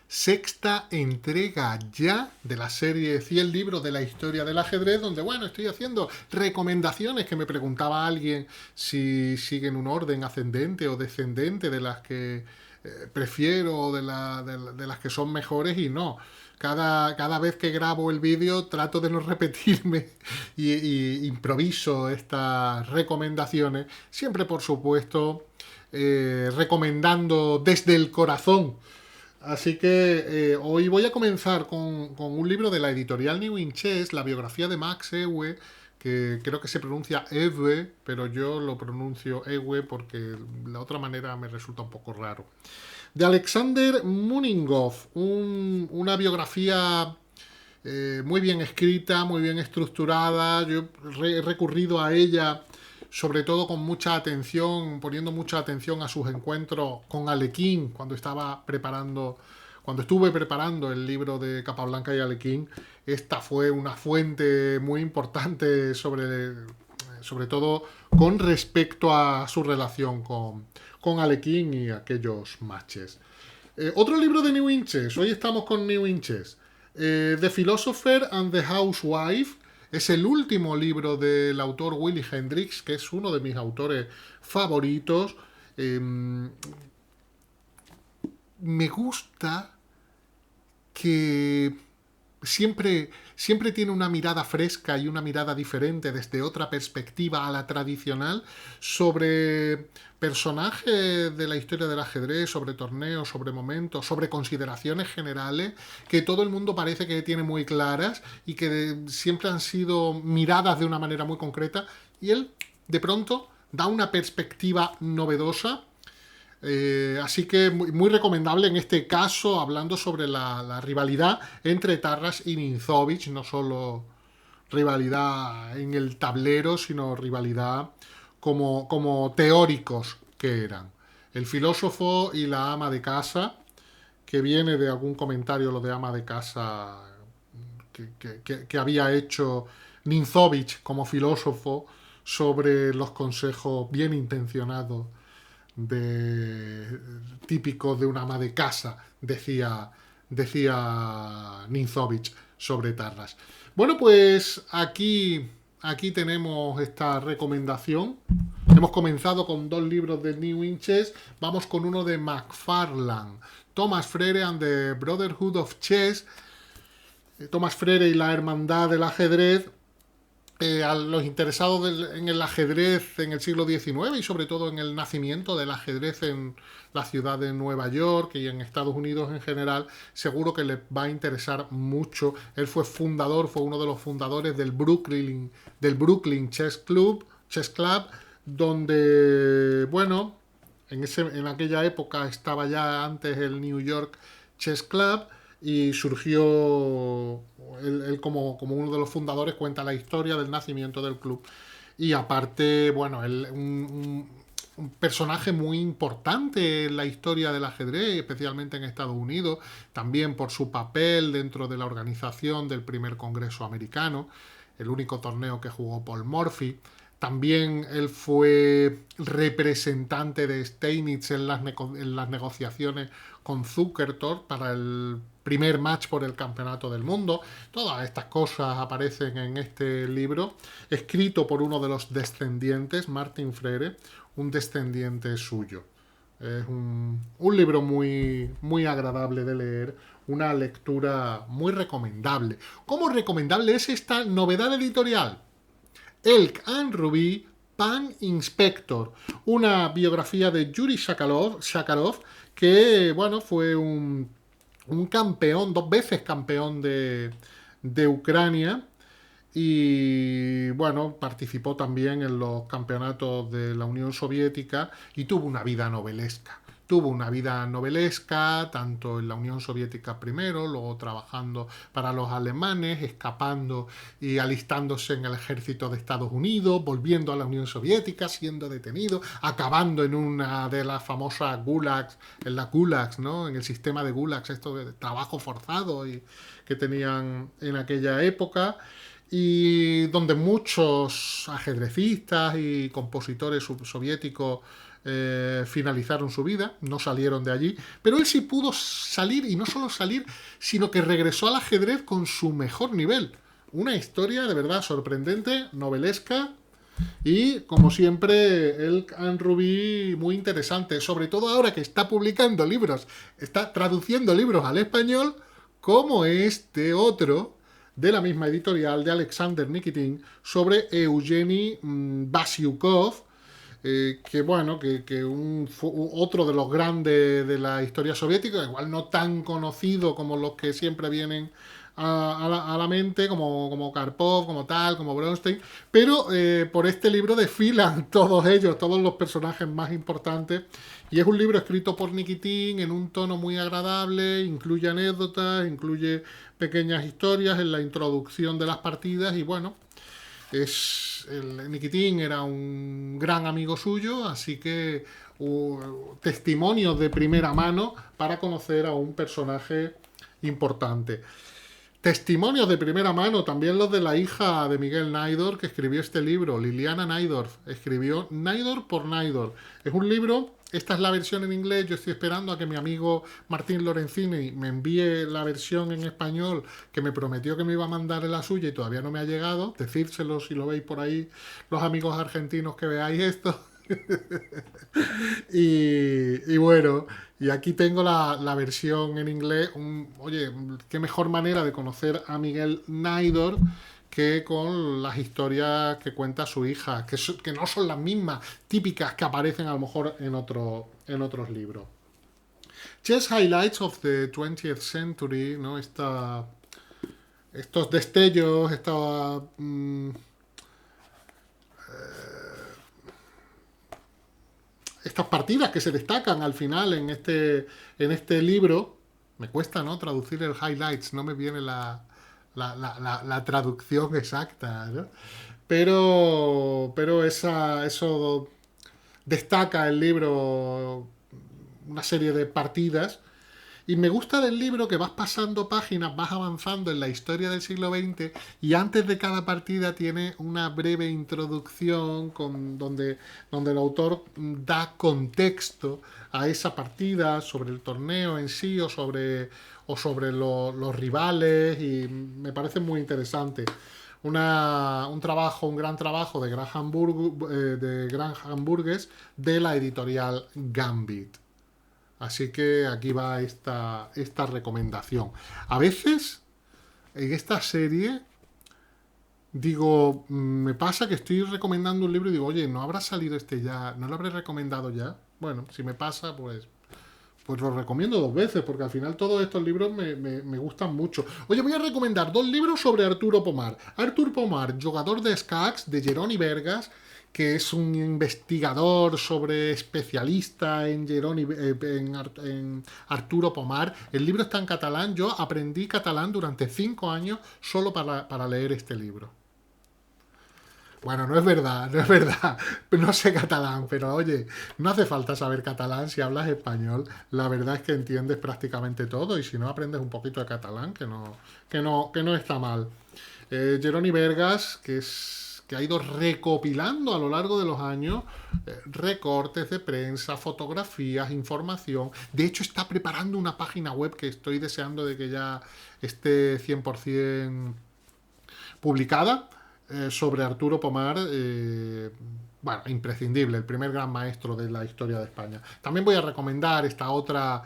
sexta entrega ya de la serie 100 libros de la historia del ajedrez, donde, bueno, estoy haciendo recomendaciones que me preguntaba alguien si siguen un orden ascendente o descendente de las que prefiero o de las que son mejores y no. Cada vez que grabo el vídeo trato de no repetirme y improviso estas recomendaciones, siempre por supuesto recomendando desde el corazón. Así que hoy voy a comenzar con un libro de la editorial New In Chess, la biografía de Max Euwe, que creo que se pronuncia Ewe, pero yo lo pronuncio Ewe porque la otra manera me resulta un poco raro. De Alexander Muningov, una biografía muy bien escrita, muy bien estructurada. Yo he recurrido a ella sobre todo con mucha atención, poniendo mucha atención a sus encuentros con Alekhine cuando estuve preparando el libro de Capablanca y Alekhine. Esta fue una fuente muy importante sobre todo con respecto a su relación con Alekhine y aquellos matches. Otro libro de New In Chess. Hoy estamos con New In Chess. The Philosopher and the Housewife. Es el último libro del autor Willy Hendricks, que es uno de mis autores favoritos. Me gusta que siempre tiene una mirada fresca y una mirada diferente desde otra perspectiva a la tradicional sobre personajes de la historia del ajedrez, sobre torneos, sobre momentos, sobre consideraciones generales que todo el mundo parece que tiene muy claras y que siempre han sido miradas de una manera muy concreta, y él de pronto da una perspectiva novedosa. Así que muy recomendable en este caso, hablando sobre la rivalidad entre Tarras y Ninzovic, no solo rivalidad en el tablero, sino rivalidad como teóricos que eran. El filósofo y la ama de casa, que viene de algún comentario lo de ama de casa que había hecho Ninzovic como filósofo sobre los consejos bien intencionados típico de una ama de casa, decía Ninzovic sobre Tarras. Bueno, pues aquí tenemos esta recomendación. Hemos comenzado con 2 libros de New In Chess. Vamos con uno de McFarlane, Thomas Freire and the Brotherhood of Chess. Thomas Freire y la Hermandad del Ajedrez. A los interesados en el ajedrez en el siglo XIX y sobre todo en el nacimiento del ajedrez en la ciudad de Nueva York y en Estados Unidos en general, seguro que les va a interesar mucho. Él fue uno de los fundadores del Brooklyn Chess Club, donde, bueno, en aquella época estaba ya antes el New York Chess Club y surgió él como uno de los fundadores, cuenta la historia del nacimiento del club. Y aparte, bueno, un personaje muy importante en la historia del ajedrez, especialmente en Estados Unidos, también por su papel dentro de la organización del primer Congreso americano, el único torneo que jugó Paul Morphy. También él fue representante de Steinitz en las negociaciones con Zukertort para el primer match por el campeonato del mundo. Todas estas cosas aparecen en este libro, escrito por uno de los descendientes, Martin Freire, un descendiente suyo. Es un libro muy agradable de leer, una lectura muy recomendable. ¿Cómo recomendable es esta novedad editorial? Elk and Ruby, Pan Inspector, una biografía de Yuri Shakarov, que, bueno, fue un campeón, 2 veces campeón de Ucrania, y, bueno, participó también en los campeonatos de la Unión Soviética y tuvo una vida novelesca. Tuvo una vida novelesca, tanto en la Unión Soviética primero, luego trabajando para los alemanes, escapando y alistándose en el ejército de Estados Unidos, volviendo a la Unión Soviética, siendo detenido, acabando en una de las famosas gulags, en las gulags, ¿no? En el sistema de gulags, esto de trabajo forzado que tenían en aquella época, y donde muchos ajedrecistas y compositores soviéticos finalizaron su vida, no salieron de allí, pero él sí pudo salir, y no solo salir, sino que regresó al ajedrez con su mejor nivel. Una historia de verdad sorprendente, novelesca, y como siempre, el Anne Rubí muy interesante, sobre todo ahora que está publicando libros, está traduciendo libros al español, como este otro de la misma editorial de Alexander Nikitin sobre Eugeni Vasyukov, que bueno, otro de los grandes de la historia soviética, igual no tan conocido como los que siempre vienen a la mente, como Karpov, como tal, como Bronstein, pero por este libro desfilan todos ellos, todos los personajes más importantes, y es un libro escrito por Nikitin en un tono muy agradable, incluye anécdotas, incluye pequeñas historias en la introducción de las partidas, y bueno, Nikitin era un gran amigo suyo, así que testimonios de primera mano para conocer a un personaje importante. Testimonios de primera mano, también los de la hija de Miguel Naidor, que escribió este libro, Liliana Naidor, escribió Naidor por Naidor. Es un libro, esta es la versión en inglés, yo estoy esperando a que mi amigo Martín Lorenzini me envíe la versión en español, que me prometió que me iba a mandar en la suya y todavía no me ha llegado. Decídselo si lo veis por ahí, los amigos argentinos que veáis esto. Y bueno, y aquí tengo la versión en inglés. Oye, qué mejor manera de conocer a Miguel Naidor que con las historias que cuenta su hija, que no son las mismas típicas que aparecen a lo mejor en otros libros. Just Highlights of the 20th Century, ¿no? Estos destellos, estas partidas que se destacan al final en este libro. Me cuesta, ¿no? Traducir el highlights, no me viene la traducción exacta, ¿no? Pero eso destaca el libro una serie de partidas. Y me gusta del libro que vas pasando páginas, vas avanzando en la historia del siglo XX, y antes de cada partida tiene una breve introducción donde el autor da contexto a esa partida, sobre el torneo en sí o sobre los rivales, y me parece muy interesante. Un gran trabajo de Graham Burgess de la editorial Gambit. Así que aquí va esta recomendación. A veces, en esta serie, digo, me pasa que estoy recomendando un libro y digo, oye, ¿no habrá salido este ya? ¿No lo habré recomendado ya? Bueno, si me pasa, pues lo recomiendo dos veces, porque al final todos estos libros me gustan mucho. Oye, voy a recomendar dos libros sobre Arturo Pomar. Artur Pomar, jugador de escacs, de Jeroni Vergas, que es un investigador especialista en Arturo Pomar. El libro está en catalán. Yo aprendí catalán durante 5 años solo para leer este libro. Bueno, no es verdad, no es verdad. No sé catalán, pero oye, no hace falta saber catalán si hablas español. La verdad es que entiendes prácticamente todo, y si no aprendes un poquito de catalán, que no está mal. Jeroni Vergas, que ha ido recopilando a lo largo de los años recortes de prensa, fotografías, información. De hecho, está preparando una página web que estoy deseando de que ya esté 100% publicada, sobre Arturo Pomar. Bueno, imprescindible, el primer gran maestro de la historia de España. También voy a recomendar esta otra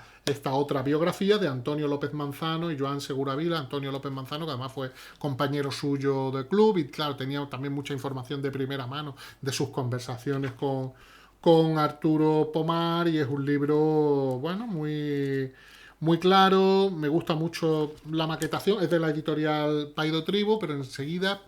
biografía de Antonio López Manzano y Joan Segura Vila. Antonio López Manzano, que además fue compañero suyo de club, y claro, tenía también mucha información de primera mano de sus conversaciones con Arturo Pomar, y es un libro, bueno, muy claro. Me gusta mucho la maquetación, es de la editorial Paido Tribu, pero enseguida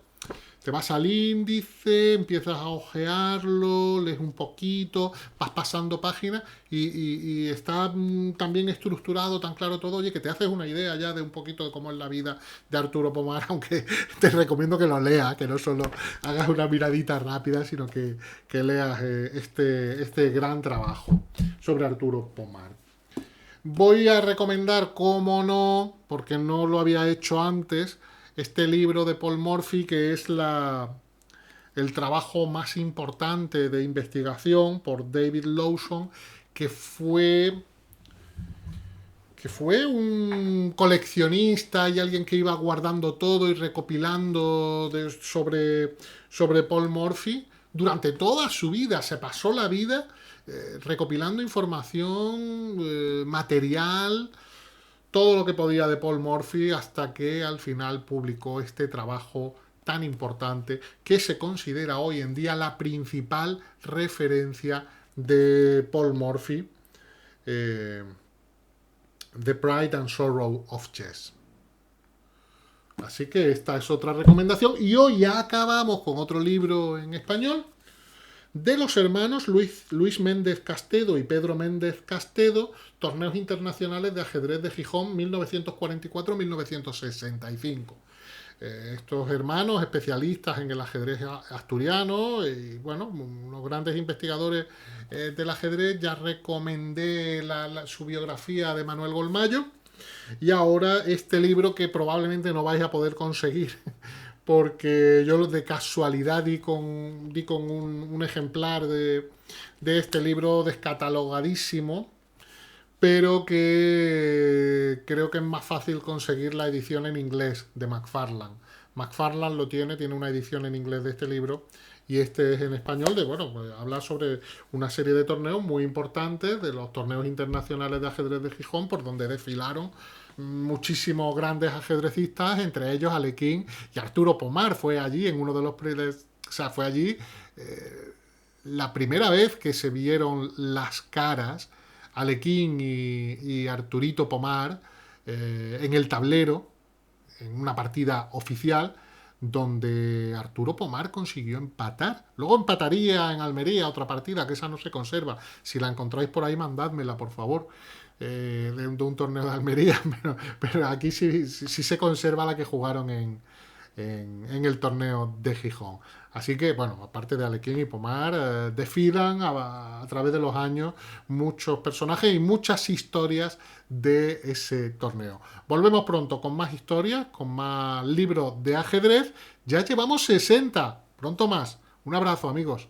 te vas al índice, empiezas a ojearlo, lees un poquito, vas pasando páginas, y está tan bien estructurado, tan claro todo, oye, que te haces una idea ya de un poquito de cómo es la vida de Arturo Pomar, aunque te recomiendo que lo leas, que no solo hagas una miradita rápida, sino que leas este gran trabajo sobre Arturo Pomar. Voy a recomendar, como no, porque no lo había hecho antes, este libro de Paul Morphy, que es el trabajo más importante de investigación por David Lawson, que fue un coleccionista y alguien que iba guardando todo y recopilando sobre Paul Morphy. Durante toda su vida, se pasó la vida recopilando información, material, todo lo que podía de Paul Morphy, hasta que al final publicó este trabajo tan importante que se considera hoy en día la principal referencia de Paul Morphy. eh, The Pride and Sorrow of Chess. Así que esta es otra recomendación. Y hoy ya acabamos con otro libro en español de los hermanos Luis Méndez Castedo y Pedro Méndez Castedo, Torneos Internacionales de Ajedrez de Gijón 1944-1965. Estos hermanos especialistas en el ajedrez asturiano y bueno, unos grandes investigadores del ajedrez. Ya recomendé su biografía de Manuel Golmayo y ahora este libro que probablemente no vais a poder conseguir porque yo de casualidad di con un ejemplar de este libro descatalogadísimo, pero que creo que es más fácil conseguir la edición en inglés de McFarlane. McFarlane lo tiene una edición en inglés de este libro y este es en español. Pues habla sobre una serie de torneos muy importantes, de los torneos internacionales de ajedrez de Gijón, por donde desfilaron muchísimos grandes ajedrecistas, entre ellos Alekhine y Arturo Pomar. Fue allí en uno de los fue allí la primera vez que se vieron las caras Alekhine y Arturito Pomar en el tablero, en una partida oficial, donde Arturo Pomar consiguió empatar. Luego empataría en Almería otra partida, que esa no se conserva. Si la encontráis por ahí, mandádmela, por favor. De un torneo de Almería, pero aquí sí se conserva la que jugaron en el torneo de Gijón. Así que, bueno, aparte de Alekhine y Pomar, desfilan a través de los años muchos personajes y muchas historias de ese torneo. Volvemos pronto con más historias, con más libros de ajedrez. Ya llevamos 60, pronto más. Un abrazo, amigos.